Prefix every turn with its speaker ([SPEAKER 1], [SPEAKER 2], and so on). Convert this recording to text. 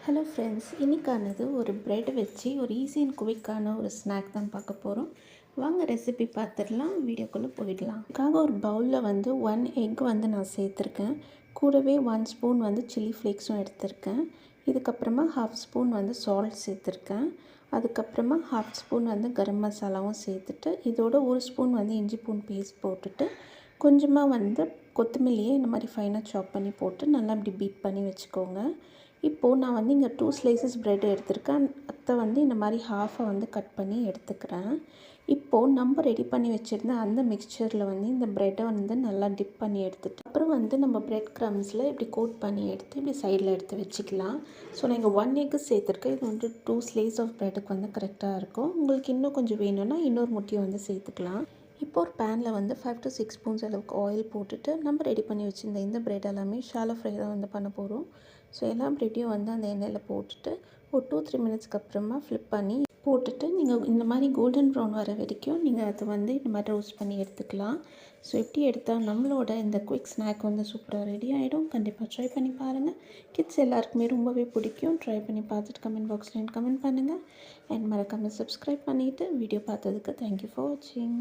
[SPEAKER 1] Hello friends, இன்றைக்கானது ஒரு bread வச்சு ஒரு ஈஸி அண்ட் குவிக்கான ஒரு ஸ்நாக் தான் பார்க்க போகிறோம். வாங்க ரெசிபி பார்த்துடலாம், வீடியோக்குள்ளே போயிடலாம். அதுக்காக ஒரு பவுலில் வந்து 1 எக் வந்து நான் சேர்த்துருக்கேன். கூடவே 1 ஸ்பூன் வந்து சில்லி ஃப்ளேக்ஸும் எடுத்திருக்கேன். இதுக்கப்புறமா 1/2 ஸ்பூன் வந்து சால்ட் சேர்த்துருக்கேன். அதுக்கப்புறமா 1/2 ஸ்பூன் வந்து கரம் மசாலாவும் சேர்த்துட்டு, இதோட 1 ஸ்பூன் வந்து இஞ்சி பூண்டு பேஸ்ட் போட்டுட்டு, கொஞ்சமாக வந்து கொத்தமல்லியை இந்த மாதிரி ஃபைனாக சாப் பண்ணி போட்டு நல்லா இப்படி பீட் பண்ணி வச்சுக்கோங்க. இப்போது நான் வந்து இங்கே 2 ஸ்லைசஸ் ப்ரெட் எடுத்திருக்கேன். அதை வந்து இந்த மாதிரி ஹாஃபை வந்து கட் பண்ணி எடுத்துக்கிறேன். இப்போது நம்ம ரெடி பண்ணி வச்சுருந்த அந்த மிக்சரில் வந்து இந்த ப்ரெட்டை வந்து நல்லா டிப் பண்ணி எடுத்துட்டு, அப்புறம் வந்து நம்ம ப்ரெட் க்ரம்ஸில் இப்படி கோட் பண்ணி எடுத்து இப்படி சைடில் எடுத்து வச்சுக்கலாம். ஸோ நான் இங்கே 1 எக்கு சேர்த்துருக்கேன். இது வந்து 2 ஸ்லைஸ் ஆஃப் ப்ரெட்டுக்கு வந்து கரெக்டாக இருக்கும். உங்களுக்கு இன்னும் கொஞ்சம் வேணும்னா இன்னொரு முட்டையை வந்து சேர்த்துக்கலாம். இப்போ ஒரு பேனில் வந்து 5 to 6 ஸ்பூன்ஸ் அளவுக்கு ஆயில் போட்டுட்டு, நம்ம ரெடி பண்ணி வச்சுருந்த இந்த ப்ரெட் எல்லாமே ஷாலோ ஃப்ரை தான் வந்து பண்ண போகிறோம். ஸோ எல்லா ப்ரெட்டையும் வந்து அந்த எண்ணெயில் போட்டுட்டு ஒரு 2-3 மினிட்ஸ்க்கு அப்புறமா ஃப்ளிப் பண்ணி போட்டுட்டு, நீங்கள் இந்த மாதிரி கோல்டன் ப்ரௌன் வர வரைக்கும் நீங்கள் அதை வந்து இந்த மாதிரி ரோஸ்ட் பண்ணி எடுத்துக்கலாம். ஸோ இப்படி எடுத்தால் நம்மளோட இந்த குயிக் ஸ்நாக் வந்து சூப்பராக ரெடி ஆகிடும். கண்டிப்பாக ட்ரை பண்ணி பாருங்கள். கிட்ஸ் எல்லாருக்குமே ரொம்பவே பிடிக்கும். ட்ரை பண்ணி பார்த்துட்டு கமெண்ட் பாக்ஸில் கமெண்ட் பண்ணுங்கள். அண்ட் மறக்காமல் சப்ஸ்கிரைப் பண்ணிவிட்டு வீடியோ பார்த்ததுக்கு தேங்க்யூ ஃபார் வாட்சிங்.